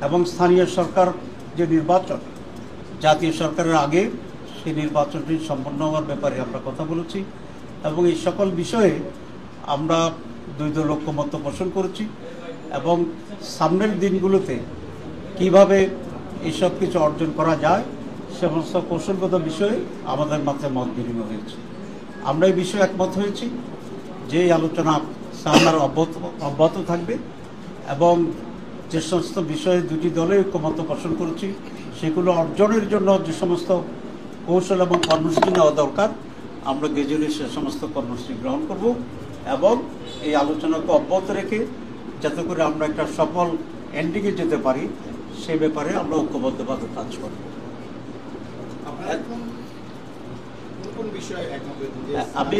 এবং স্থানীয় সরকার যে নির্বাচন জাতীয় সরকারের আগে সেই নির্বাচনটি সম্পন্ন হওয়ার ব্যাপারে আমরা কথা বলেছি এবং এই সকল বিষয়ে আমরা দুই দল ঐক্যমত্য পোষণ করেছি এবং সামনের দিনগুলোতে কিভাবে এইসব কিছু অর্জন করা যায় সমস্ত কৌশলগত বিষয়ে আমাদের মাঝে মত বিনিময় হয়েছে। আমরা এই বিষয়ে একমত হয়েছি যে আলোচনা সামনের অব্যাহত থাকবে এবং যে সমস্ত বিষয়ে দুটি দলে ঐক্যমত্য পোষণ করেছি সেগুলো অর্জনের জন্য যে সমস্ত কৌশল এবং কর্মসূচি নেওয়া দরকার আমরা গেজুরি সে সমস্ত কর্মসূচি গ্রহণ করব এবং এই আলোচনাকে অব্যাহত রেখে যাতে করে আমরা একটা সফল এন্ডিংয়ে যেতে পারি সে ব্যাপারে আমরা ঐক্যবদ্ধভাবে কাজ করব। আমি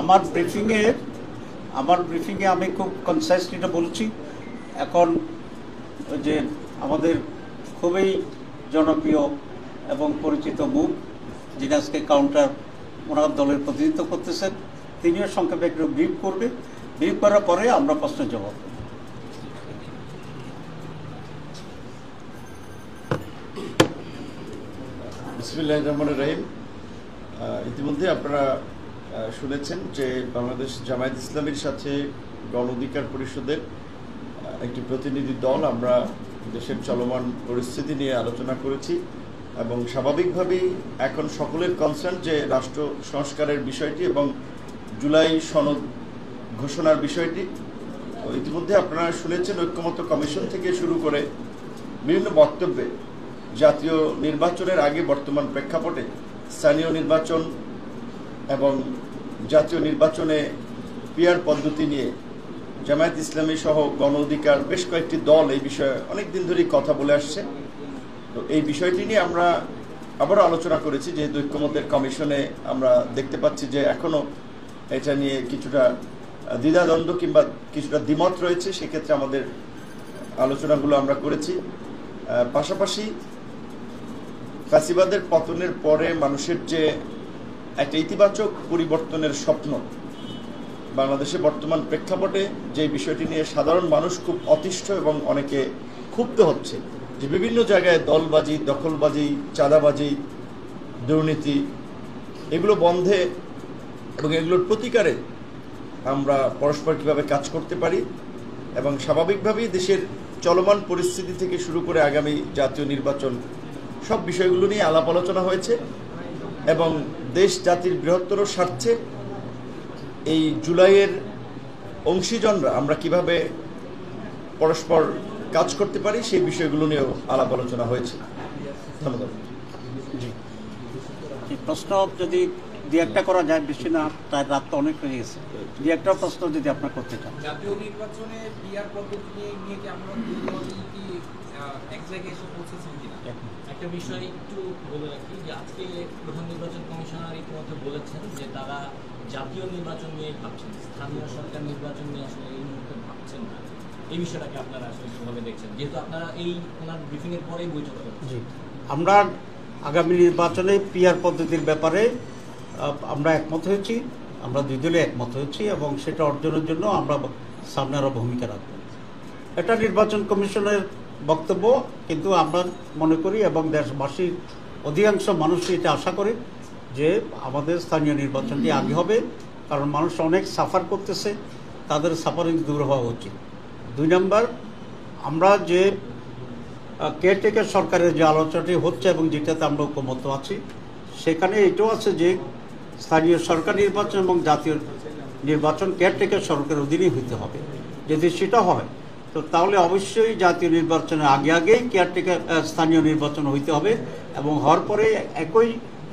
আমার ব্রিফিংয়ে আমি খুব কনসাইসলি এটা বলছি। এখন যে আমাদের খুবই জনপ্রিয় এবং পরিচিত মুখ যিনি আজকে কাউন্টার ওনার দলের প্রতিনিধিত্ব করতেছেন তিনিও সংক্ষেপে একটু ব্রিফ করবে, ব্রিফ করার পরে আমরা প্রশ্ন জবাব দেব। বিসমিল্লাহির রহমানির রহিম। ইতিমধ্যে আপনারা শুনেছেন যে বাংলাদেশ জামায়াত ইসলামীর সাথে গণ অধিকার পরিষদের একটি প্রতিনিধি দল আমরা দেশের চলমান পরিস্থিতি নিয়ে আলোচনা করেছি এবং স্বাভাবিকভাবেই এখন সকলের কনসার্ন যে রাষ্ট্র সংস্কারের বিষয়টি এবং জুলাই সনদ ঘোষণার বিষয়টি। তো ইতিমধ্যে আপনারা শুনেছেন ঐক্যমত্য কমিশন থেকে শুরু করে বিভিন্ন বক্তব্যে জাতীয় নির্বাচনের আগে বর্তমান প্রেক্ষাপটে স্থানীয় নির্বাচন এবং জাতীয় নির্বাচনে পিআর পদ্ধতি নিয়ে জামায়াত ইসলামী সহ গণ অধিকার বেশ কয়েকটি দল এই বিষয়ে অনেক দিন ধরেই কথা বলে আসছে। তো এই বিষয়টি নিয়ে আমরা আবারও আলোচনা করেছি, যেহেতু ঐক্যমত্যের কমিশনে আমরা দেখতে পাচ্ছি যে এখনও এটা নিয়ে কিছুটা দ্বিধাদ্বন্দ্ব কিংবা কিছুটা দ্বিমত রয়েছে, সেক্ষেত্রে আমাদের আলোচনাগুলো আমরা করেছি। পাশাপাশি ফ্যাসিবাদের পতনের পরে মানুষের যে একটা ইতিবাচক পরিবর্তনের স্বপ্ন বাংলাদেশে বর্তমান প্রেক্ষাপটে যে বিষয়টি নিয়ে সাধারণ মানুষ খুব অতিষ্ঠ এবং অনেকে ক্ষুব্ধ হচ্ছে যে বিভিন্ন জায়গায় দলবাজি, দখলবাজি, চাঁদাবাজি, দুর্নীতি এগুলো বন্ধে এবং এগুলোর প্রতিকারে আমরা পরস্পর কীভাবে কাজ করতে পারি এবং স্বাভাবিকভাবেই দেশের চলমান পরিস্থিতি থেকে শুরু করে আগামী জাতীয় নির্বাচন সব বিষয়গুলো নিয়ে আলাপ আলোচনা হয়েছে এবং দেশ জাতির বৃহত্তর স্বার্থে এই জুলাইয়ের অংশীজনরা আমরা কিভাবে পরস্পর কাজ করতে পারি সেই বিষয়গুলো নিয়েও আলাপ আলোচনা হয়েছে। ধন্যবাদ। জি, প্রশ্ন যদি দু একটা করা যায়, বেশি না, তাই রাত তো অনেক হয়ে গেছে। দু একটা প্রশ্ন যদি আপনার করতে চান। জাতীয় নির্বাচনে পিআর পদ্ধতি নিয়ে কি আমরা কি এক জায়গায় এসে পৌঁছেছেন কিনা? একটা বিষয় একটু বলে রাখি যে আজকে প্রধান নির্বাচন কমিশনার ইতিমধ্যে বলেছেন যে তারা জাতীয় নির্বাচন নিয়ে ভাবছেন, স্থানীয় সরকার নির্বাচন নিয়ে আসলে এই মুহূর্তে ভাবছেন না। এই বিষয়টাকে আপনারা আসলে কিভাবে দেখছেন, যেহেতু আপনারা এই ওনার ব্রিফিং এর পরেই বৈঠক করেন? জি, আমরা আগামী নির্বাচনে পিআর পদ্ধতির ব্যাপারে আমরা একমত হয়েছি, আমরা দুই দলে একমত হয়েছি এবং সেটা অর্জনের জন্য আমরা সামনে আরও ভূমিকা রাখব। এটা নির্বাচন কমিশনের বক্তব্য, কিন্তু আমরা মনে করি এবং দেশবাসীর অধিকাংশ মানুষই এটা আশা করে যে আমাদের স্থানীয় নির্বাচনটি আগে হবে, কারণ মানুষ অনেক সাফার করতেছে, তাদের সাফারিং দূর হওয়া উচিত। 2 নম্বর, আমরা যে কেয়ারটেকার সরকারের যে আলোচনাটি হচ্ছে এবং যেটাতে আমরা ঐক্যমত আছি, সেখানে এটাও আছে যে স্থানীয় সরকার নির্বাচন এবং জাতীয় নির্বাচন কেয়ারটেকার সরকারের অধীনেই হইতে হবে। যদি সেটা হয় তো তাহলে অবশ্যই জাতীয় নির্বাচনের আগেই কেয়ারটেকার স্থানীয় নির্বাচন হইতে হবে এবং হওয়ার পরে একই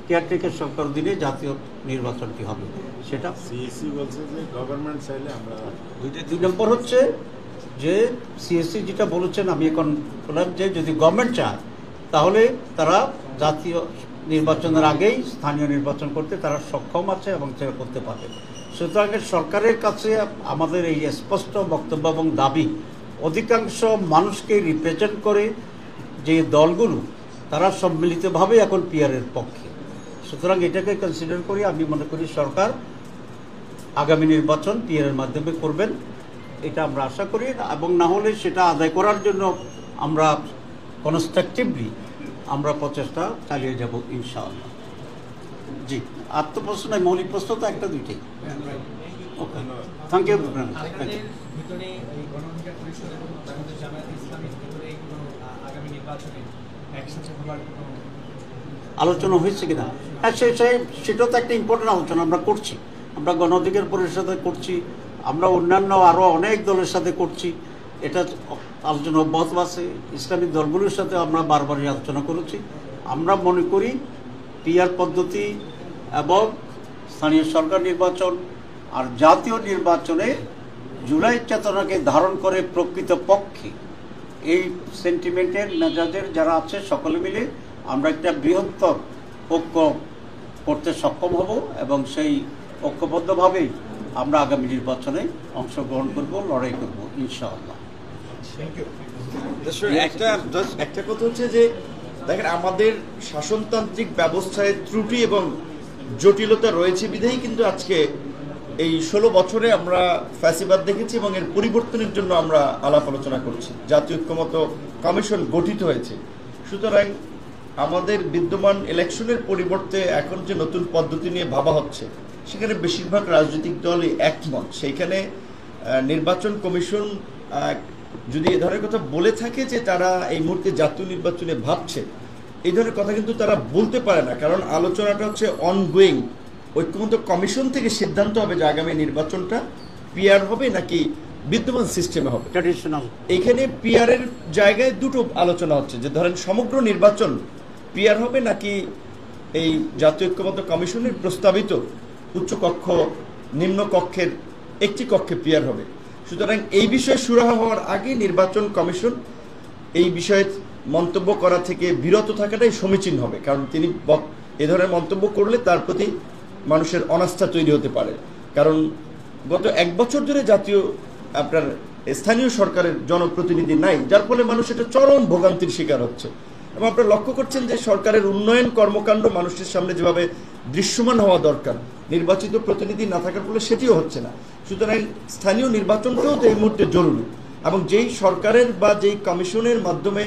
কেয়ারটেকার সরকার অধীনে জাতীয় নির্বাচনটি হবে। সেটা সিএসসি বলছে যে গভর্নমেন্ট চাইলে আমরা 2 নম্বর হচ্ছে যে সিএসসি যেটা বলেছেন, আমি এখন বললাম যে যদি গভর্নমেন্ট চায় তাহলে তারা জাতীয় নির্বাচনের আগেই স্থানীয় নির্বাচন করতে তারা সক্ষম আছে এবং সেটা করতে পারবে। সুতরাং সরকারের কাছে আমাদের এই স্পষ্ট বক্তব্য এবং দাবি, অধিকাংশ মানুষকে রিপ্রেজেন্ট করে যে দলগুলো তারা সম্মিলিতভাবে এখন পিআরের পক্ষে। সুতরাং এটাকে কনসিডার করি আমি মনে করি সরকার আগামী নির্বাচন পিআরের মাধ্যমে করবেন, এটা আমরা আশা করি। এবং না হলে সেটা আদায় করার জন্য আমরা কনস্ট্রাকটিভলি আমরা প্রচেষ্টা চালিয়ে যাব ইনশাআল্লাহ। জি, আর তো প্রশ্ন নাই, মৌলিক প্রশ্ন তো একটা দুইটাই। ওকে, থ্যাংক ইউ। আপনাদের ভিতরে এই গণ অধিকার পরিষদ এবং বাংলাদেশ জামায়াতে ইসলামীর ভিতরে কোনো আগামী নির্বাচনে একসাথে হবার কোনো আলোচনা হয়েছে কিনা? হ্যাঁ, সেটাও তো একটা ইম্পর্টেন্ট আলোচনা আমরা করছি। আমরা গণ অধিকার পরিষদে করছি, আমরা অন্যান্য আরও অনেক দলের সাথে করছি। এটা আলোচনা অব্যাহত আছে। ইসলামিক দলগুলোর সাথে আমরা বারবারই আলোচনা করেছি। আমরা মনে করি পিআর পদ্ধতি এবং স্থানীয় সরকার নির্বাচন আর জাতীয় নির্বাচনে জুলাই চেতনাকে ধারণ করে প্রকৃত পক্ষে এই সেন্টিমেন্টের মেজাজের যারা আছে সকলে মিলে আমরা একটা বৃহত্তর ঐক্য করতে সক্ষম হব এবং সেই ঐক্যবদ্ধভাবেই আমরা আগামী নির্বাচনে অংশগ্রহণ করব, লড়াই করব ইনশাআল্লাহ। একটা কথা হচ্ছে যে দেখেন, আমাদের শাসনতান্ত্রিক ব্যবস্থায় ত্রুটি এবং জটিলতা রয়েছে বিধায় কিন্তু আজকে এই 16 বছরে আমরা ফ্যাসিবাদ দেখেছি এবং এর পরিবর্তনের জন্য আমরা আলাপ আলোচনা করছি। জাতীয় ঐক্যমত্য কমিশন গঠিত হয়েছে। সুতরাং আমাদের বিদ্যমান ইলেকশনের পরিবর্তে এখন যে নতুন পদ্ধতি নিয়ে ভাবা হচ্ছে, সেখানে বেশিরভাগ রাজনৈতিক দলই একমত। সেইখানে নির্বাচন কমিশন যদি এ ধরনের কথা বলে থাকে যে তারা এই মুহূর্তে জাতীয় নির্বাচনে ভাবছে, এই ধরনের কথা কিন্তু তারা বলতে পারে না, কারণ আলোচনাটা হচ্ছে অনগোয়িং। ঐক্যমত্য কমিশন থেকে সিদ্ধান্ত হবে যে আগামী নির্বাচনটা পিআর হবে নাকি বিদ্যমান সিস্টেমে হবে। ট্র্যাডিশনাল এখানে পিআরের জায়গায় দুটো আলোচনা হচ্ছে, যে ধরেন সমগ্র নির্বাচন পিআর হবে নাকি এই জাতীয় ঐক্যমত্য কমিশনের প্রস্তাবিত উচ্চকক্ষ নিম্ন কক্ষের একটি কক্ষে পিআর হবে। সুতরাং এই বিষয়ে সুরাহা হওয়ার আগে নির্বাচন কমিশন এই বিষয়ে মন্তব্য করা থেকে বিরত থাকাটাই সমীচীন হবে, কারণ তিনি এ ধরনের মন্তব্য করলে তার প্রতি মানুষের অনাস্থা তৈরি হতে পারে। কারণ গত 1 বছর ধরে জাতীয় আপনার স্থানীয় সরকারের জনপ্রতিনিধি নাই, যার ফলে মানুষ এটা চরম ভোগান্তির শিকার হচ্ছে। এবং আপনারা লক্ষ্য করছেন যে সরকারের উন্নয়ন কর্মকাণ্ড মানুষের সামনে যেভাবে দৃশ্যমান হওয়া দরকার, নির্বাচিত প্রতিনিধি না থাকার ফলে সেটিও হচ্ছে না। সুতরাং স্থানীয় নির্বাচনটাও তো এই মুহূর্তে জরুরি, এবং যেই সরকারের বা যেই কমিশনের মাধ্যমে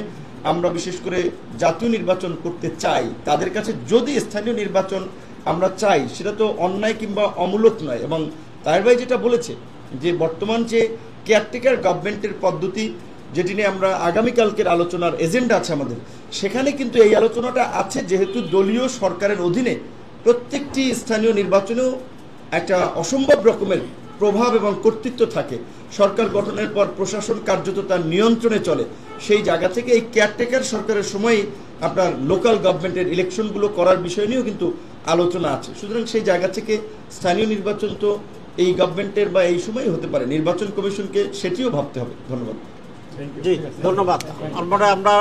আমরা বিশেষ করে জাতীয় নির্বাচন করতে চাই, তাদের কাছে যদি স্থানীয় নির্বাচন আমরা চাই, সেটা তো অন্যায় কিংবা অমূলক নয়। এবং তাহের ভাই যেটা বলেছে যে বর্তমান যে কেয়ারটেকার গভর্নমেন্টের পদ্ধতি, যেটি নিয়ে আমরা আগামীকালকের আলোচনার এজেন্ডা আছে আমাদের, সেখানে কিন্তু এই আলোচনাটা আছে, যেহেতু দলীয় সরকারের অধীনে প্রত্যেকটি স্থানীয় নির্বাচনেও একটা অসম্ভব রকমের প্রভাব এবং কর্তৃত্ব থাকে। সরকার গঠনের পর প্রশাসন কার্যত তার নিয়ন্ত্রণে চলে। সেই জায়গা থেকে এই কেয়ারটেকার সরকারের সময় আপনার লোকাল গভর্নমেন্টের ইলেকশনগুলো করার বিষয় নিয়েও কিন্তু আলোচনা আছে। সুতরাং সেই জায়গা থেকে স্থানীয় নির্বাচন তো এই গভর্নমেন্টের বা এই সময় হতে পারে, নির্বাচন কমিশনকে সেটিও ভাবতে হবে। ধন্যবাদ। জি, ধন্যবাদ। আমরা